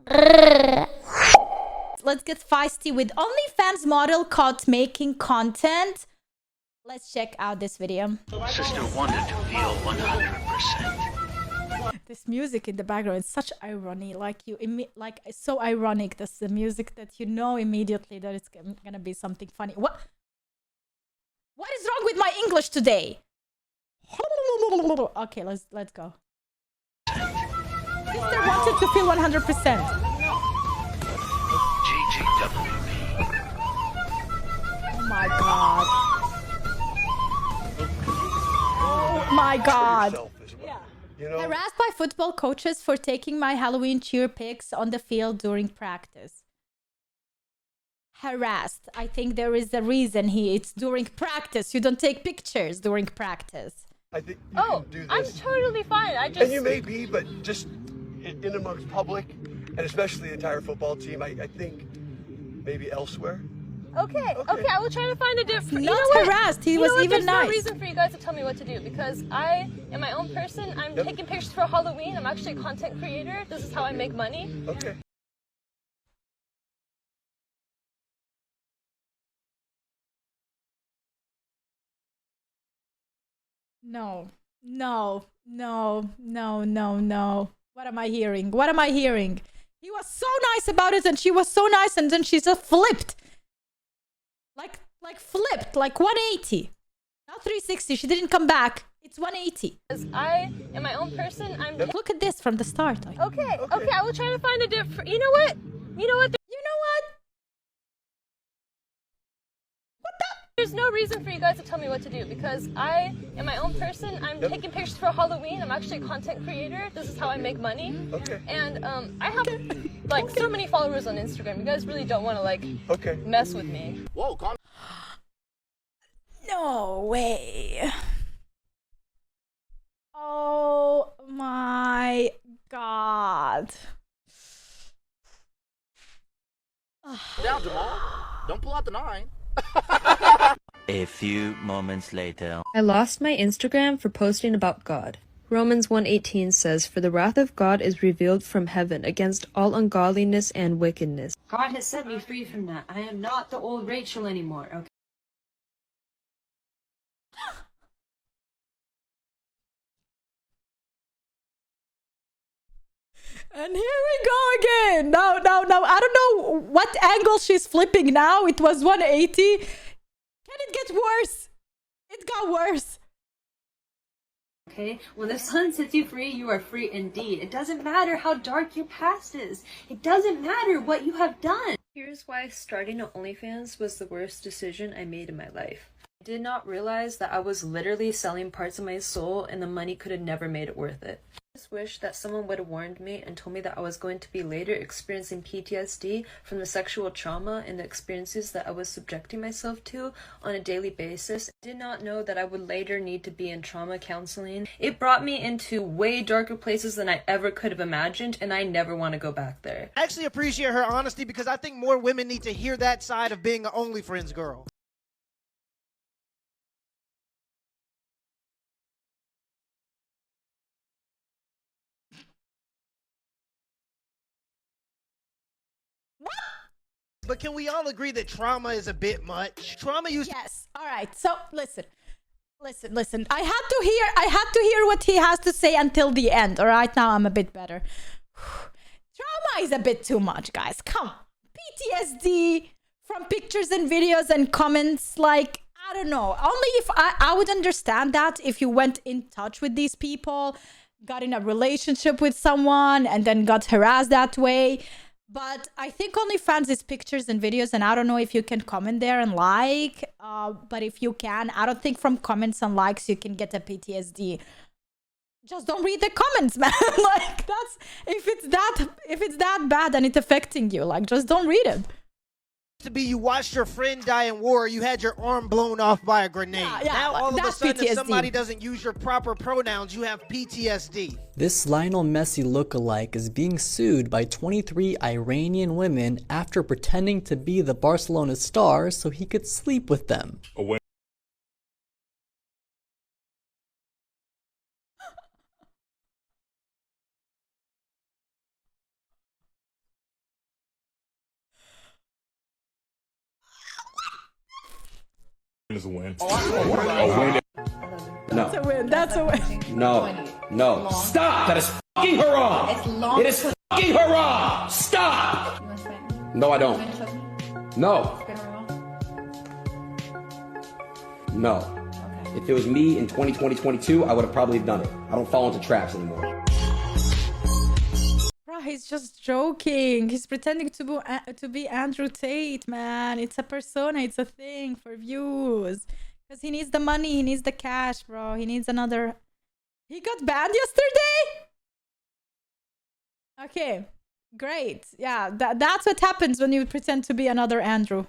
Let's get feisty with OnlyFans model caught making content. Let's check out this video. Sister wanted to feel 100%. This music in the background is such irony. Like it's so ironic. That's the music that you know immediately that it's gonna be something funny. What is wrong with my English today? Okay, let's go. Sister wanted to feel 100%. GGWP. Oh my god. Oh my god. You know? Harassed by football coaches for taking my Halloween cheer pics on the field during practice. Harassed. I think there is a reason it's during practice. You don't take pictures during practice. I think you can do this. I'm totally fine. And you may be, but just in amongst public, and especially the entire football team, I think maybe elsewhere. Okay, I will try to find a different. Not harassed. He was even nice. There's no reason for you guys to tell me what to do because I am my own person. I'm taking pictures for Halloween. I'm actually a content creator. This is how I make money. Okay. No. What am I hearing? What am I hearing? He was so nice about it and she was so nice and then she just flipped. Like flipped, like 180. Not 360, she didn't come back. It's 180. Because I am my own person. Look at this from the start. Okay, I will try to find a different. You know what? There's no reason for you guys to tell me what to do because I am my own person. I'm taking pictures for Halloween. I'm actually a content creator. This is how I make money. Okay. And I have like so many followers on Instagram. You guys really don't want to like mess with me. Whoa, calm. No way. Oh my god. down, Jamal. Don't pull out the 9. A few moments later. I lost my Instagram for posting about God. Romans 1:18 says, "For the wrath of God is revealed from heaven against all ungodliness and wickedness." God has set me free from that. I am not the old Rachel anymore, okay? And here we go again. Now, I don't know what angle she's flipping now. It was 180. Can it get worse? It got worse. Okay? When the sun sets you free, you are free indeed. It doesn't matter how dark your past is. It doesn't matter what you have done. Here's why starting an OnlyFans was the worst decision I made in my life. I did not realize that I was literally selling parts of my soul and the money could have never made it worth it. I just wish that someone would have warned me and told me that I was going to be later experiencing PTSD from the sexual trauma and the experiences that I was subjecting myself to on a daily basis. I did not know that I would later need to be in trauma counseling. It brought me into way darker places than I ever could have imagined, and I never want to go back there. I actually appreciate her honesty because I think more women need to hear that side of being an OnlyFans girl. But can we all agree that trauma is a bit much? Trauma used. Yes. All right. So listen. I had to hear what he has to say until the end. All right. Now I'm a bit better. Trauma is a bit too much, guys. Come on. PTSD from pictures and videos and comments. Like, I don't know. Only if I would understand that if you went in touch with these people, got in a relationship with someone, and then got harassed that way. But I think OnlyFans is pictures and videos, and I don't know if you can comment there and like. But if you can, I don't think from comments and likes you can get a PTSD. Just don't read the comments, man. Like that's if it's that bad and it's affecting you, like just don't read it. To be you watched your friend die in war, you had your arm blown off by a grenade. Yeah, now all of a that's sudden PTSD. if somebody doesn't use your proper pronouns, you have PTSD. This Lionel Messi lookalike is being sued by 23 Iranian women after pretending to be the Barcelona star so he could sleep with them. It's a win. That's a win. That's a win. No. Stop! That is fucking haram! It is fucking haram! Stop! No, I don't. No. No. If it was me in 2022, I would have probably done it. I don't fall into traps anymore. Bro, he's just joking. He's pretending to be Andrew Tate, man. It's a persona. It's a thing for views. Because he needs the money. He needs the cash, bro. He needs another... He got banned yesterday? Okay. Great. Yeah, that's what happens when you pretend to be another Andrew.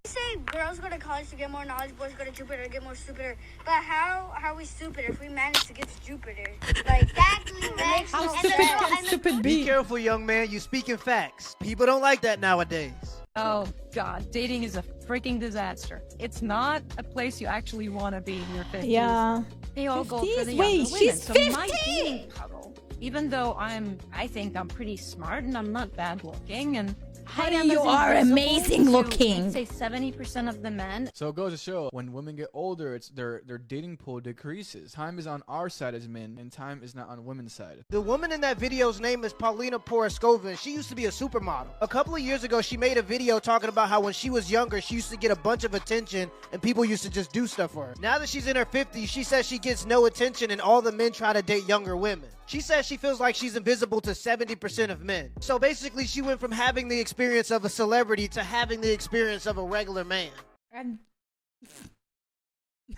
Say girls go to college to get more knowledge, boys go to Jupiter to get more stupider. But how are we stupider if we manage to get to Jupiter? Like exactly, man. How stupid can stupid be? Be careful, young man. You speaking facts. People don't like that nowadays. Oh god, dating is a freaking disaster. It's not a place you actually want to be in your 50s. Yeah. They all go for 50s? the Wait, younger women. she's So 50! my dating puddle, even though I think I'm pretty smart and I'm not bad looking and Honey, you are amazing looking. Say 70% of the men. So it goes to show, when women get older, it's their dating pool decreases. Time is on our side as men, and time is not on women's side. The woman in that video's name is Paulina Poroskova, and she used to be a supermodel. A couple of years ago, she made a video talking about how when she was younger, she used to get a bunch of attention, and people used to just do stuff for her. Now that she's in her 50s, she says she gets no attention, and all the men try to date younger women. She says she feels like she's invisible to 70% of men. So basically, she went from having the experience of a celebrity to having the experience of a regular man. And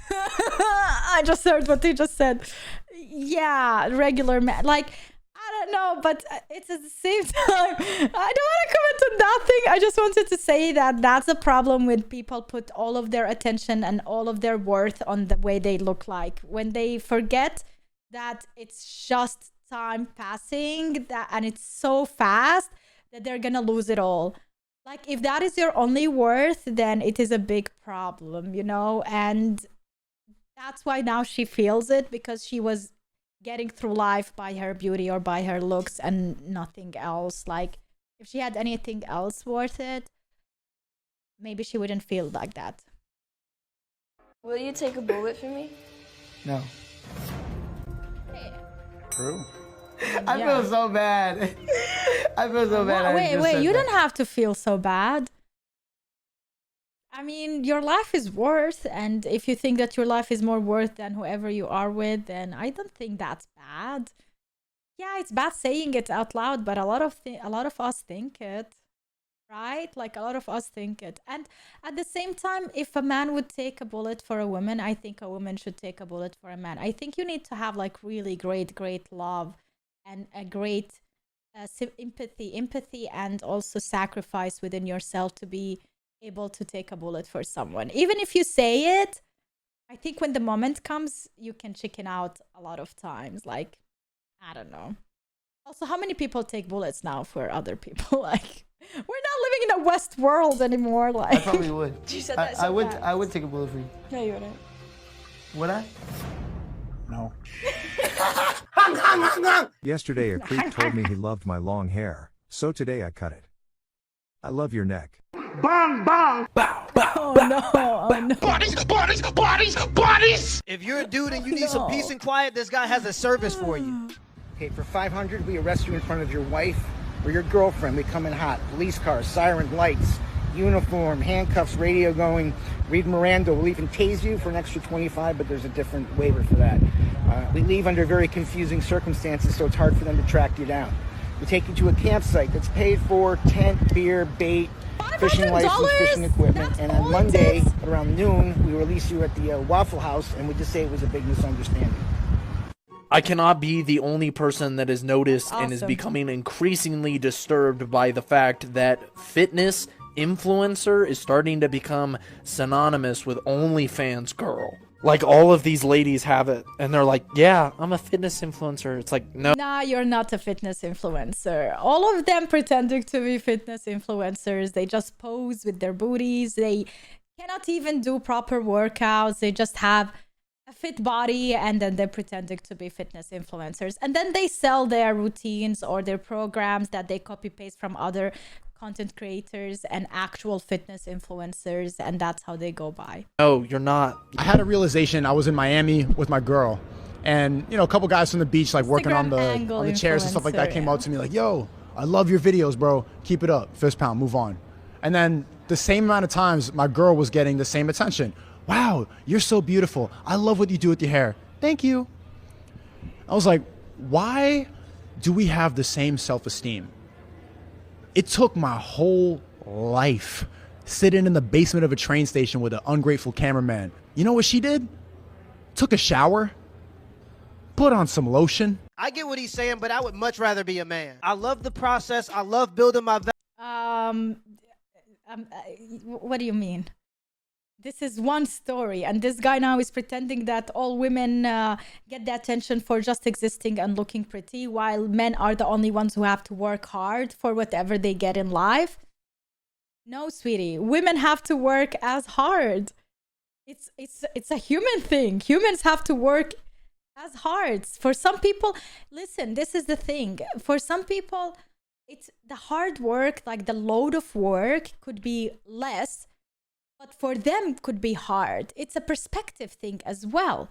I just heard what he just said. Yeah, regular man. Like, I don't know, but it's at the same time, I don't want to comment on nothing. I just wanted to say that that's a problem with people put all of their attention and all of their worth on the way they look like. When they forget that it's just time passing and it's so fast that they're gonna lose it all. Like, if that is your only worth, then it is a big problem, you know? And that's why now she feels it, because she was getting through life by her beauty or by her looks and nothing else. Like, if she had anything else worth it, maybe she wouldn't feel like that. Will you take a bullet for me? No. True. I feel so bad. I feel so bad. Wait, you don't have to feel so bad. I mean, your life is worth, and if you think that your life is more worth than whoever you are with, then I don't think that's bad. Yeah, it's bad saying it out loud, but a lot of us think it, right? Like, a lot of us think it. And at the same time, if a man would take a bullet for a woman, I think a woman should take a bullet for a man. I think you need to have like really great love and a great empathy and also sacrifice within yourself to be able to take a bullet for someone. Even if you say it, I think when the moment comes, you can chicken out a lot of times. Like, I don't know. Also, how many people take bullets now for other people? Like, we're not living in a West world anymore. Like, I probably would. You said that so I would take a bullet for you. No, you wouldn't. Would I? No. Yesterday, a creep told me he loved my long hair, so today I cut it. I love your neck. Bang, bang! Bow, bow, oh no. Bodies! If you're a dude and you need some peace and quiet, this guy has a service for you. Okay, for $500, we arrest you in front of your wife or your girlfriend. We come in hot. Police cars, siren lights, uniform, handcuffs, radio going, read Miranda. We'll even tase you for an extra $25, but there's a different waiver for that. We leave under very confusing circumstances, so it's hard for them to track you down. We take you to a campsite that's paid for, tent, beer, bait, fishing license, fishing equipment, and on Monday around noon, we release you at the Waffle House, and we just say it was a big misunderstanding. I cannot be the only person that is noticed and is becoming increasingly disturbed by the fact that fitness influencer is starting to become synonymous with OnlyFans girl. Like, all of these ladies have it, and they're like, yeah, I'm a fitness influencer. It's like, no. Nah, you're not a fitness influencer. All of them pretending to be fitness influencers. They just pose with their booties. They cannot even do proper workouts. They just have a fit body, and then they're pretending to be fitness influencers. And then they sell their routines or their programs that they copy paste from other content creators and actual fitness influencers, and that's how they go by. No, you're not. I had a realization. I was in Miami with my girl, and you know, a couple guys from the beach, like working on the chairs and stuff like that, came out to me like, "Yo, I love your videos, bro. Keep it up. Fist pound. Move on." And then the same amount of times, my girl was getting the same attention. "Wow, you're so beautiful. I love what you do with your hair. Thank you." I was like, why do we have the same self-esteem? It took my whole life sitting in the basement of a train station with an ungrateful cameraman. You know what she did? Took a shower, put on some lotion. I get what he's saying, but I would much rather be a man. I love the process. I love building my What do you mean? This is one story, and this guy now is pretending that all women get the attention for just existing and looking pretty, while men are the only ones who have to work hard for whatever they get in life. No, sweetie, women have to work as hard. It's a human thing. Humans have to work as hard. For some people, listen, this is the thing. For some people, it's the hard work, like the load of work could be less, but for them could be hard. It's a perspective thing as well.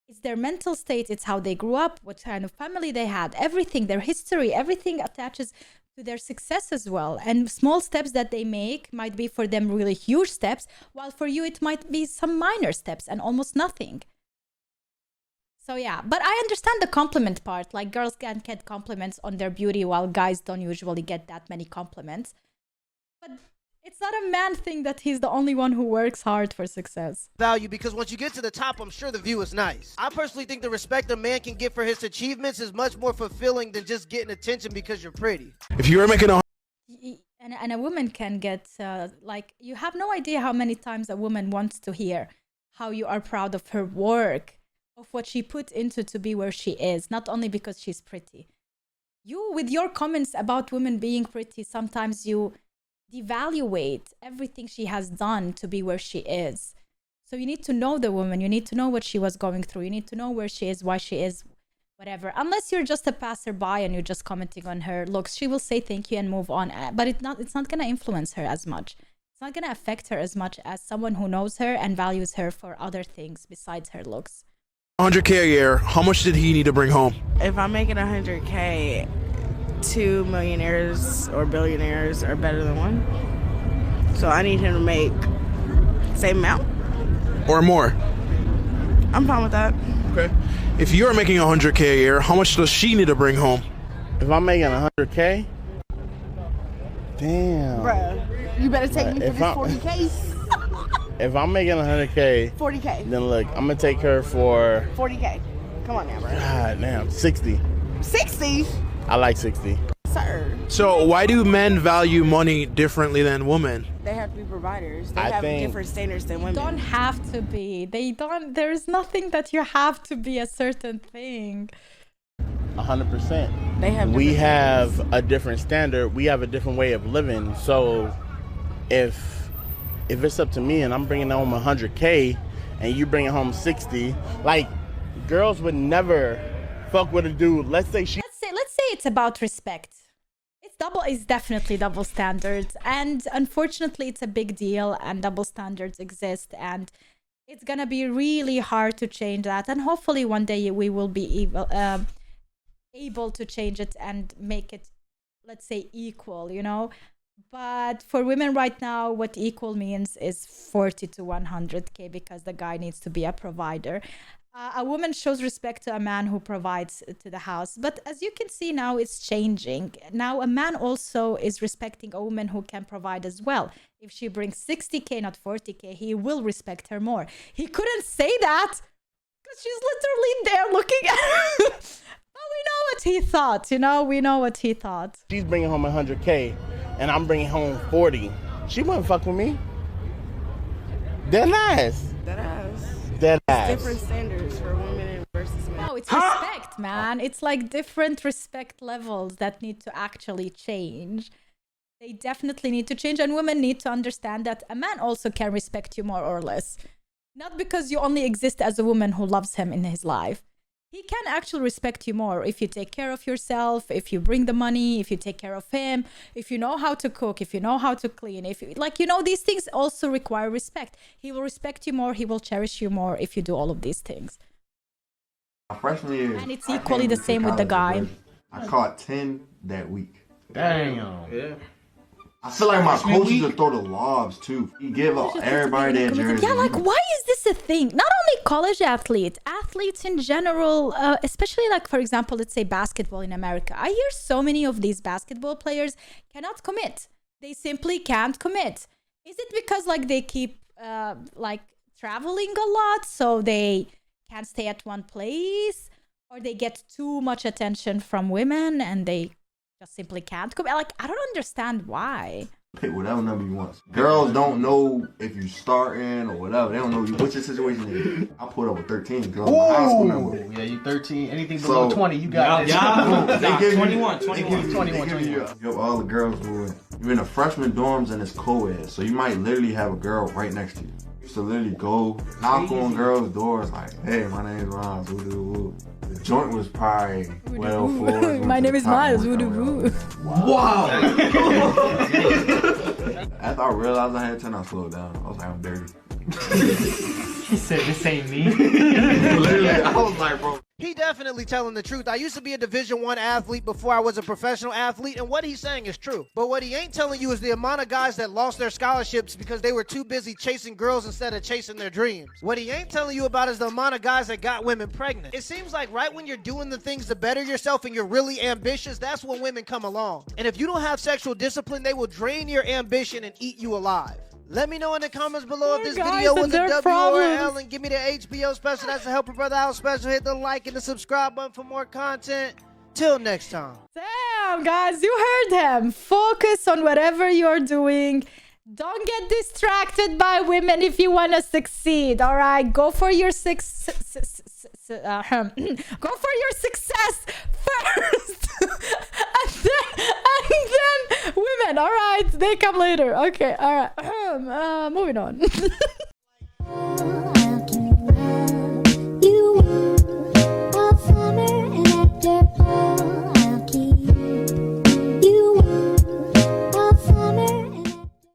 It's their mental state, it's how they grew up, what kind of family they had, everything, their history, everything attaches to their success as well. And small steps that they make might be for them really huge steps, while for you it might be some minor steps and almost nothing. So yeah, but I understand the compliment part. Like girls can get compliments on their beauty while guys don't usually get that many compliments. But it's not a man thing that he's the only one who works hard for success. Value, because once you get to the top, I'm sure the view is nice. I personally think the respect a man can get for his achievements is much more fulfilling than just getting attention because you're pretty. If you were making a And a woman can get, like, you have no idea how many times a woman wants to hear how you are proud of her work, of what she put into to be where she is, not only because she's pretty. You, with your comments about women being pretty, sometimes you devaluate everything she has done to be where she is. So you need to know the woman. You need to know what she was going through. You need to know where she is, why she is, whatever. Unless you're just a passerby and you're just commenting on her looks, she will say thank you and move on. But it's not going to influence her as much. It's not going to affect her as much as someone who knows her and values her for other things besides her looks. 100K a year, how much did he need to bring home? If I'm making 100K, 2 millionaires or billionaires are better than one. So I need him to make same amount. Or more? I'm fine with that. Okay. If you're making 100K a year, how much does she need to bring home? If I'm making 100K? Damn. Bruh, you better take me for this 40K. If I'm making 100K, 40K. Then look, I'm gonna take her for 40K. Come on now, bro. God damn, 60. 60? I like 60. Sir. So why do men value money differently than women? They have to be providers. They have different standards than women. You don't have to be. There's nothing that you have to be a certain thing. 100%. We have a different standard. We have a different way of living. So if it's up to me and I'm bringing home 100K and you bringing home 60, like girls would never fuck with a dude. Let's say it's about respect. It's definitely double standards, and unfortunately it's a big deal, and double standards exist, and it's gonna be really hard to change that, and hopefully one day we will be able to change it and make it, let's say, equal, you know. But for women right now, what equal means is 40 to 100K, because the guy needs to be a provider. A woman shows respect to a man who provides to the house. But as you can see now, it's changing. Now a man also is respecting a woman who can provide as well. If she brings 60K, not 40K, he will respect her more. He couldn't say that because she's literally there looking at her. But we know what he thought, you know? We know what he thought. She's bringing home 100K and I'm bringing home 40. She wouldn't fuck with me. Dead ass. Dead ass. Different standards for women versus men. No, it's respect, man. It's like different respect levels that need to actually change. They definitely need to change, and women need to understand that a man also can respect you more or less. Not because you only exist as a woman who loves him in his life. he can actually respect you more if you take care of yourself, if you bring the money, if you take care of him, if you know how to cook, if you know how to clean, if you, like, you know, these things also require respect. He will respect you more, he will cherish you more if you do all of these things. My freshman year, and it's equally the same with the guy. I caught 10 that week. Damn. Yeah. I feel like my coaches would throw the lobs too. He give up everybody their jersey. Yeah, like, why is this a thing? Not only college athletes in general, especially like, for example, let's say basketball in America. I hear so many of these basketball players cannot commit. They simply can't commit. Is it because like they keep like traveling a lot, so they can't stay at one place, or they get too much attention from women and they just simply can't commit? Like, I don't understand why. Pick whatever number you want. Girls don't know if you starting or whatever. They don't know what your situation is. I put up with 13 because my high school number. Yeah, you 13. Anything below 20, you got this. They give 21. You all the girls who you're in the freshman dorms and it's co-ed, so you might literally have a girl right next to you. You used to literally go knock on girls' doors like, "Hey, my name is Ron." The joint was probably well floors. My name is Miles. Woo. Wow. After I realized I had 10, I slowed down. I was like, I'm dirty. He said, this ain't me. Literally, I was like, bro. He definitely telling the truth. I used to be a Division I athlete before I was a professional athlete, and what he's saying is true. But what he ain't telling you is the amount of guys that lost their scholarships because they were too busy chasing girls instead of chasing their dreams. What he ain't telling you about is the amount of guys that got women pregnant. It seems like right when you're doing the things to better yourself and you're really ambitious, that's when women come along. And if you don't have sexual discipline, they will drain your ambition and eat you alive. Let me know in the comments below if this video was a W or an L, and give me the HBO special. That's the Help a Brother Out special. Hit the like and the subscribe button for more content. Till next time. Damn, guys, you heard him. Focus on whatever you're doing. Don't get distracted by women if you want to succeed, all right? Go for your success first. and then women, all right? They come later. Okay, all right. Moving on.